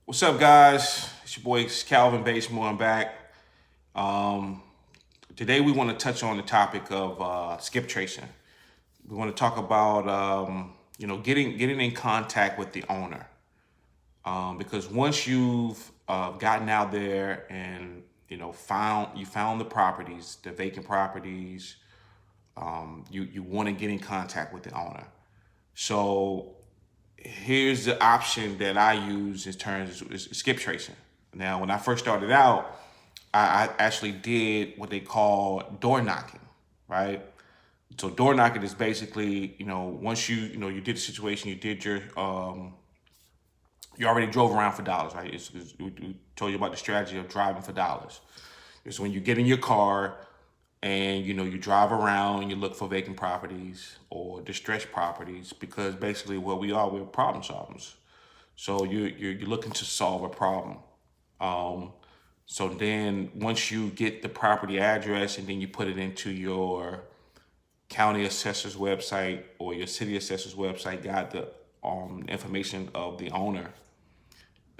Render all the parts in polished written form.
What's up, guys? It's your boy Calvin Basemore. I'm back. Um, Today we want to touch on the topic of skip tracing. We want to talk about getting in contact with the owner, because once you've gotten out there and found the properties, the vacant properties, you want to get in contact with the owner. So here's the option that I use in terms of skip tracing. Now, when I first started out, I actually did what they call door knocking, right? So door knocking is basically, once you did the situation, you did you already drove around for dollars, right? We told you about the strategy of driving for dollars. It's when you get in your car and you drive around and you look for vacant properties or distressed properties, because basically what we're problem solvers. So you're looking to solve a problem. Um, so then once you get the property address and then you put it into your county assessor's website or your city assessor's website, got the information of the owner.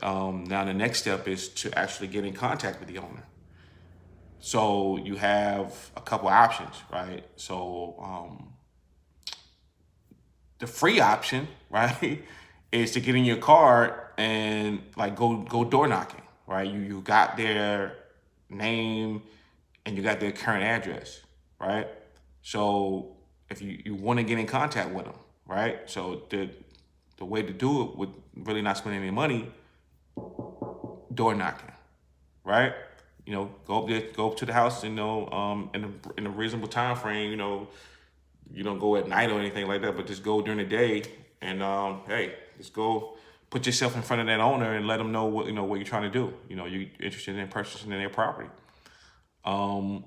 Now the next step is to actually get in contact with the owner. So you have a couple options, right? So the free option, right, is to get in your car and like go door knocking, right? You got their name and you got their current address, right? So if you want to get in contact with them, right? So the way to do it with really not spending any money, door knocking, right? Go up to the house, in a reasonable time frame. You don't go at night or anything like that, but just go during the day and hey, just go put yourself in front of that owner and let them know what you're trying to do. You're interested in purchasing their property. Um,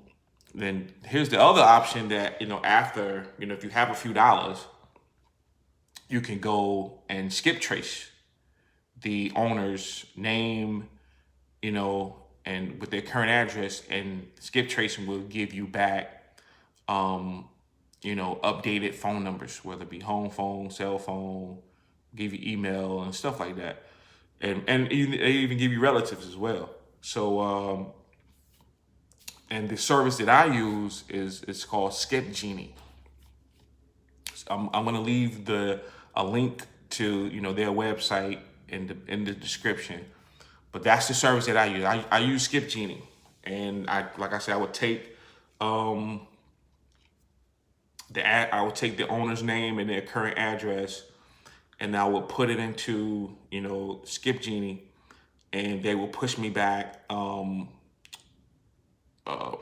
then here's the other option that after if you have a few dollars, you can go and skip trace the owner's name, and with their current address, and skip tracing will give you back updated phone numbers, whether it be home phone, cell phone, give you email and stuff like that. And they even give you relatives as well. So and the service that I use is it's called Skip Genie. I'm gonna leave a link to their website in the description. But that's the service that I use. I use Skip Genie, and like I said, I would take I would take the owner's name and their current address, and I would put it into Skip Genie, and they will push me back uh,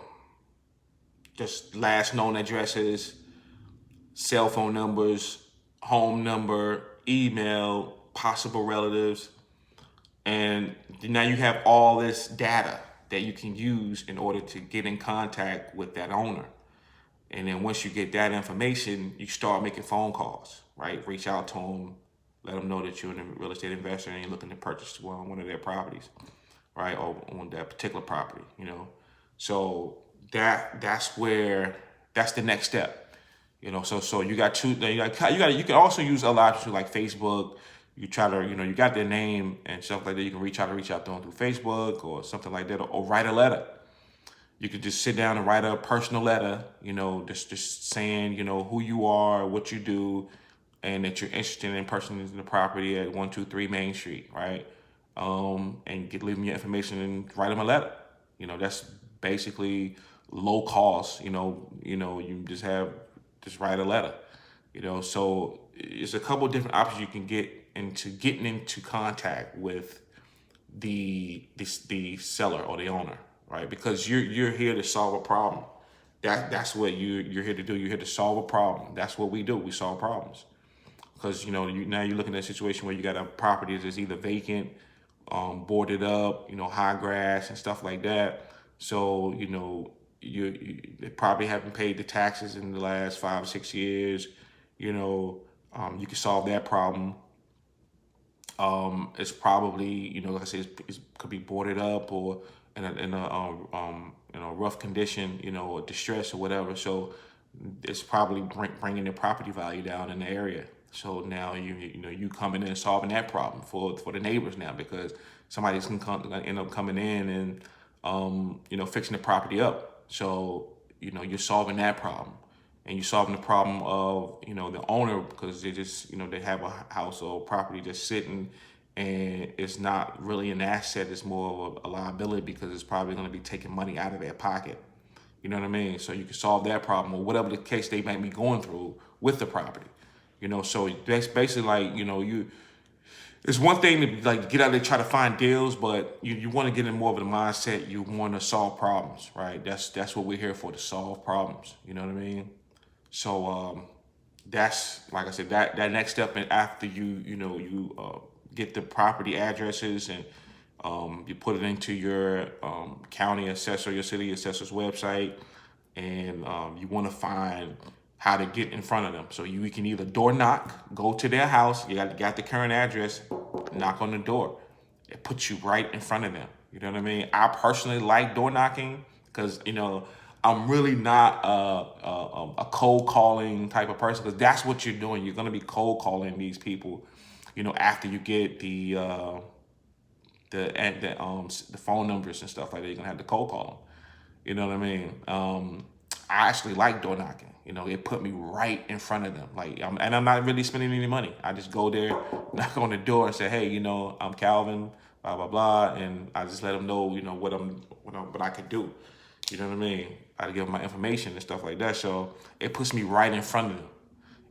just last known addresses, cell phone numbers, home number, email, possible relatives, and now you have all this data that you can use in order to get in contact with that owner. And then once you get that information, you start making phone calls, right? Reach out to them, let them know that you're a real estate investor and you're looking to purchase one of their properties, right? Or on that particular property. So that's the next step. So you got two. You can also use other options like Facebook. You try to you got their name and stuff like that. You can reach out to them through Facebook or something like that, or write a letter. You could just sit down and write a personal letter, just saying, who you are, what you do, and that you're interested in purchasing the property at 123 Main Street, right? And leave them your information and write them a letter. That's basically low cost. You just write a letter. So it's a couple of different options you can get into getting into contact with the seller or the owner, right? Because you're here to solve a problem. That's what you're here to do. You're here to solve a problem. That's what we do. We solve problems. Because now you're looking at a situation where you got a property that's either vacant, boarded up, high grass and stuff like that. So they probably haven't paid the taxes in the last 5 or 6 years. You can solve that problem. It's probably like I said, it could be boarded up or in a rough condition, or distress or whatever. So it's probably bringing the property value down in the area. So now you coming in and solving that problem for the neighbors now, because somebody's gonna end up coming in and fixing the property up. So you're solving that problem, and you're solving the problem of the owner, because they just they have a house or property just sitting, and it's not really an asset. It's more of a liability, because it's probably going to be taking money out of their pocket. You know what I mean? So you can solve that problem, or whatever the case they might be going through with the property. So that's basically like, it's one thing to like get out there and try to find deals, but you want to get in more of the mindset. You want to solve problems, right? That's what we're here for, to solve problems. You know what I mean? So that's, like I said, that next step, and after you get the property addresses, and you put it into your county assessor, your city assessor's website, and you want to find how to get in front of them. So you can either door knock, go to their house, you got the current address, knock on the door. It puts you right in front of them. You know what I mean? I personally like door knocking, because I'm really not a cold calling type of person, because that's what you're doing. You're going to be cold calling these people, after you get the phone numbers and stuff like that. You're gonna have to cold call them. You know what I mean? I actually like door knocking. It put me right in front of them. And I'm not really spending any money. I just go there, knock on the door, and say, hey, I'm Calvin, blah blah blah, and I just let them know, what I could do. You know what I mean? I give them my information and stuff like that. So it puts me right in front of them.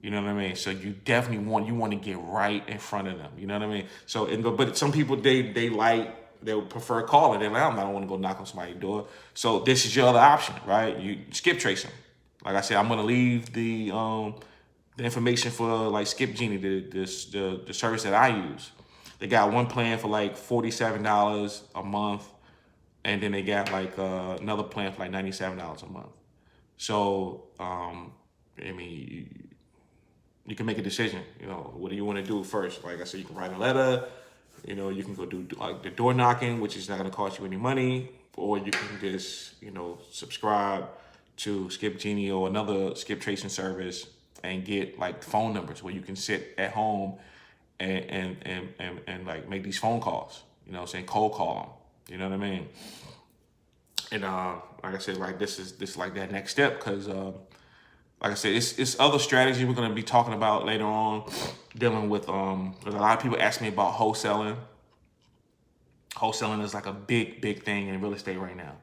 You know what I mean? So you definitely want to get right in front of them. You know what I mean? So, but some people, they would prefer calling. They're like, I don't want to go knock on somebody's door. So this is your other option, right? You skip trace them. Like I said, I'm gonna leave the information for like Skip Genie, the service that I use. They got one plan for like $47 a month, and then they got like another plan for like $97 a month. So I mean, you can make a decision. What do you want to do first? Like I said, you can write a letter. You can go do like the door knocking, which is not going to cost you any money, or you can just subscribe to Skip Genie or another skip tracing service, and get like phone numbers where you can sit at home and like make these phone calls. Saying cold call them. You know what I mean? And like I said, like this is like that next step, because like I said, it's other strategy we're going to be talking about later on, dealing with, a lot of people ask me about wholesaling. Wholesaling is like a big thing in real estate right now.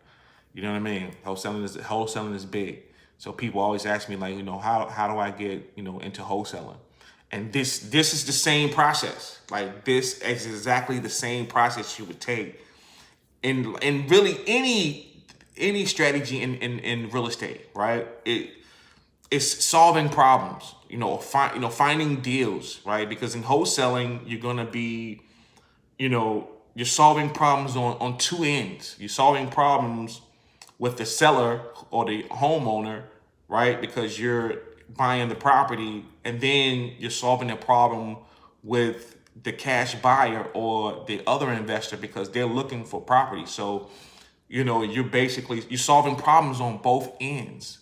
You know what I mean? Wholesaling is big. So people always ask me, like, how do I get, into wholesaling? And this is the same process. Like, this is exactly the same process you would take in really any strategy in real estate, right? It's solving problems, finding deals, right? Because in wholesaling, you're gonna be, you're solving problems on two ends. You're solving problems with the seller or the homeowner, right? Because you're buying the property, and then you're solving a problem with the cash buyer or the other investor, because they're looking for property. So, you're solving problems on both ends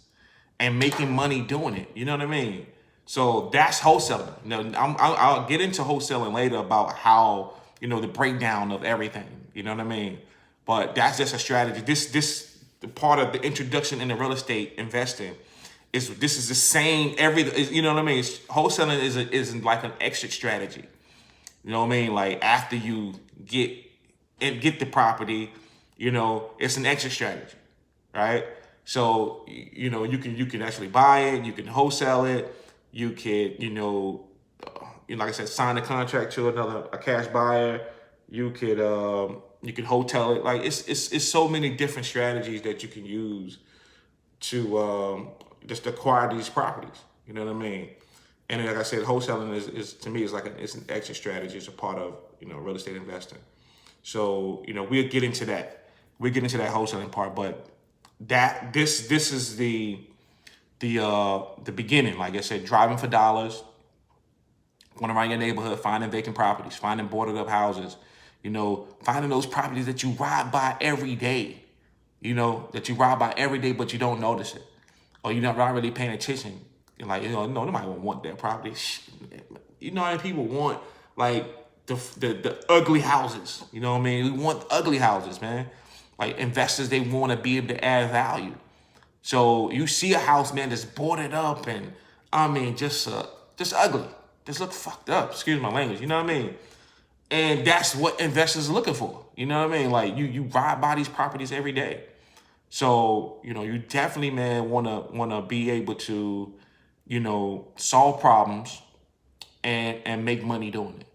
and making money doing it. You know what I mean? So that's wholesaling. Now, I'll get into wholesaling later about how, the breakdown of everything. You know what I mean? But that's just a strategy. This the part of the introduction into real estate investing this is the same you know what I mean? Wholesaling is like an exit strategy. You know what I mean? Like, after you get the property, it's an exit strategy, right? So, you can actually buy it, you can wholesale it, you could, like I said, sign a contract to a cash buyer, you could hotel it. Like, it's so many different strategies that you can use to just acquire these properties. You know what I mean? And like I said, wholesaling is to me, it's an exit strategy. It's a part of real estate investing. So we'll get into that. We'll get into that wholesaling part, but this is the beginning. Like I said, driving for dollars, going around your neighborhood, finding vacant properties, finding boarded up houses, finding those properties that you ride by every day, but you don't notice it, or you're not really paying attention. You're like, nobody won't want that property. you know how many people want like the ugly houses? You know what I mean? We want ugly houses, man. Like investors, they want to be able to add value. So you see a house, man, that's boarded up and I mean just ugly, just look fucked up. Excuse my language. You know what I mean? And that's what investors are looking for. You know what I mean? Like you ride by these properties every day. So, you know, you definitely, man, wanna be able to, you know, solve problems and make money doing it.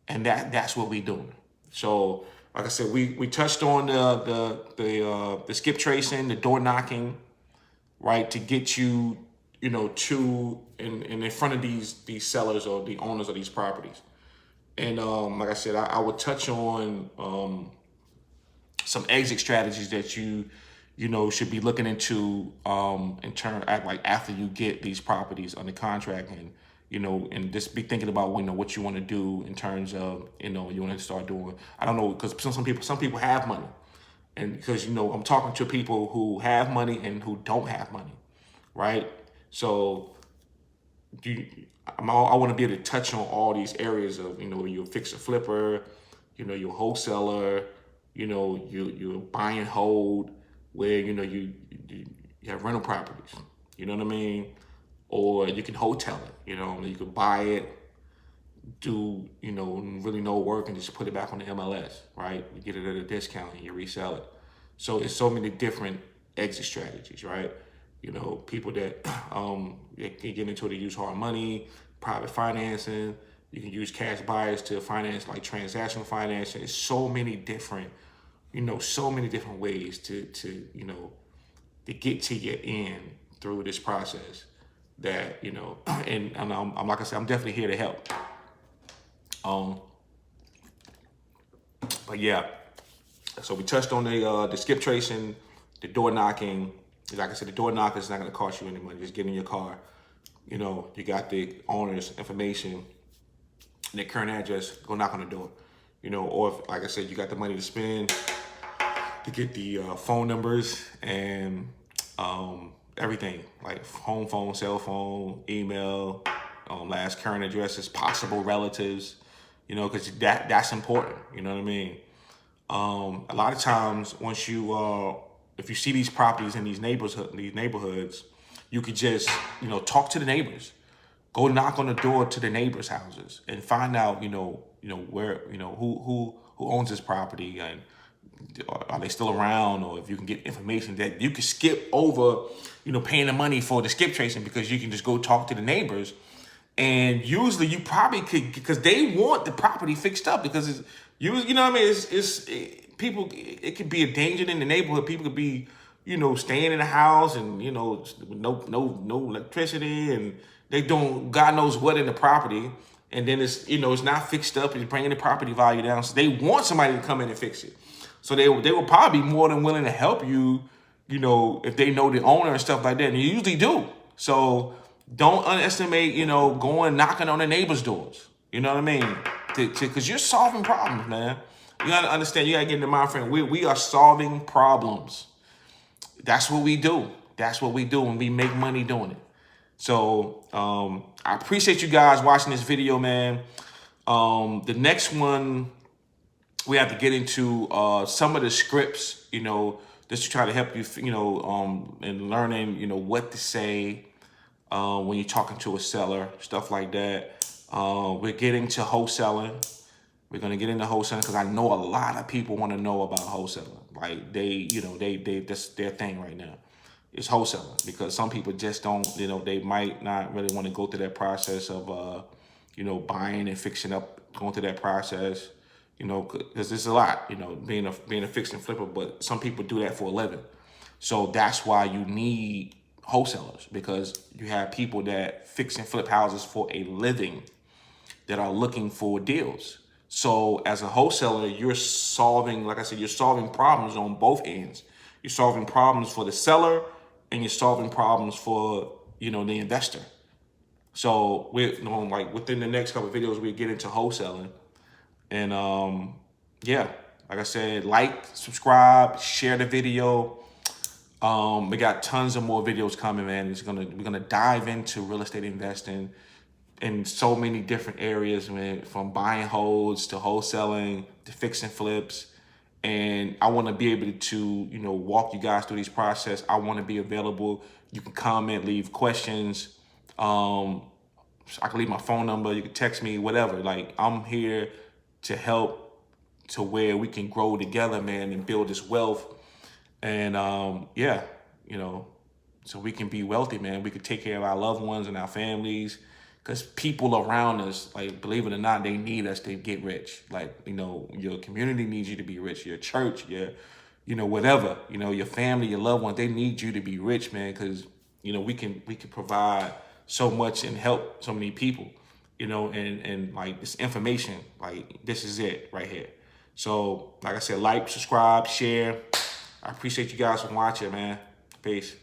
And that's what we doing. So, like I said, we touched on the skip tracing, the door knocking, right, to get you, you know, to in front of these sellers or the owners of these properties. And like I said, I would touch on some exit strategies that you know should be looking into in turn at like after you get these properties under contract, and you know, and just be thinking about, you know, what you want to do in terms of, you know, you want to start doing. I don't know, because some people have money, and because, you know, I'm talking to people who have money and who don't have money, right? So I want to be able to touch on all these areas of, you know, you're a fixer flipper, you know, you're a wholesaler, you know, you're buy and hold, where, you know, you have rental properties, you know what I mean? Or you can hotel it, you know, you could buy it, do, you know, really no work and just put it back on the MLS, right? You get it at a discount and you resell it. So it's so many different exit strategies, right? You know, people that they can get into it to use hard money, private financing. You can use cash buyers to finance like transactional financing. It's so many different, you know, so many different ways to you know, to get to your end through this process. That, you know, and I'm like I said, I'm definitely here to help. But yeah, so we touched on the skip tracing, the door knocking. Like I said, the door knocker is not going to cost you any money. Just get in your car. You know, you got the owner's information, their current address. Go knock on the door. You know, or if, like I said, you got the money to spend to get the phone numbers and everything, like home phone, cell phone, email, last current addresses, possible relatives. You know, because that's important. You know what I mean? A lot of times, once you if you see these properties in these neighborhoods, you could just, you know, talk to the neighbors, go knock on the door to the neighbors' houses, and find out, you know where, you know, who owns this property, and are they still around, or if you can get information that you can skip over, you know, paying the money for the skip tracing, because you can just go talk to the neighbors. And usually you probably could, because they want the property fixed up, because it's you know what I mean, people, it could be a danger in the neighborhood. People could be, you know, staying in the house and, you know, no electricity, and they don't God knows what in the property, and then it's, you know, it's not fixed up, it's bringing the property value down. So they want somebody to come in and fix it. So they will probably be more than willing to help you, you know, if they know the owner and stuff like that, and you usually do. So don't underestimate, you know, going knocking on the neighbors' doors. You know what I mean? Because you're solving problems, man. You gotta understand. You gotta get in the mind frame. We are solving problems. That's what we do. That's what we do, and we make money doing it. So I appreciate you guys watching this video, man. The next one, we have to get into some of the scripts, you know, just to try to help you, you know, in learning, you know, what to say when you're talking to a seller, stuff like that. We're getting to wholesaling. We're gonna get into wholesaling because I know a lot of people want to know about wholesaling. Like that's their thing right now. It's wholesaling, because some people just don't, you know, they might not really want to go through that process of, you know, buying and fixing up, going through that process, you know, because there's a lot, you know, being a fix and flipper, but some people do that for a living. So that's why you need wholesalers, because you have people that fix and flip houses for a living that are looking for deals. So as a wholesaler, you're solving, like I said, you're solving problems on both ends. You're solving problems for the seller, and you're solving problems for, you know, the investor. So we're, you know, like within the next couple of videos, we get into wholesaling. And yeah, like I said, like, subscribe, share the video. We got tons of more videos coming, man. We're gonna dive into real estate investing in so many different areas, man, from buying holds to wholesaling to fixing flips. And I want to be able to, walk you guys through this process. I want to be available. You can comment, leave questions. I can leave my phone number. You can text me, whatever. Like, I'm here to help to where we can grow together, man, and build this wealth. And yeah, so we can be wealthy, man. We can take care of our loved ones and our families. Because people around us, like, believe it or not, they need us to get rich. Like, your community needs you to be rich. Your church, whatever, your family, your loved ones, they need you to be rich, man. Because, we can provide so much and help so many people, and like this information, like this is it right here. So, like I said, like, subscribe, share. I appreciate you guys for watching, man. Peace.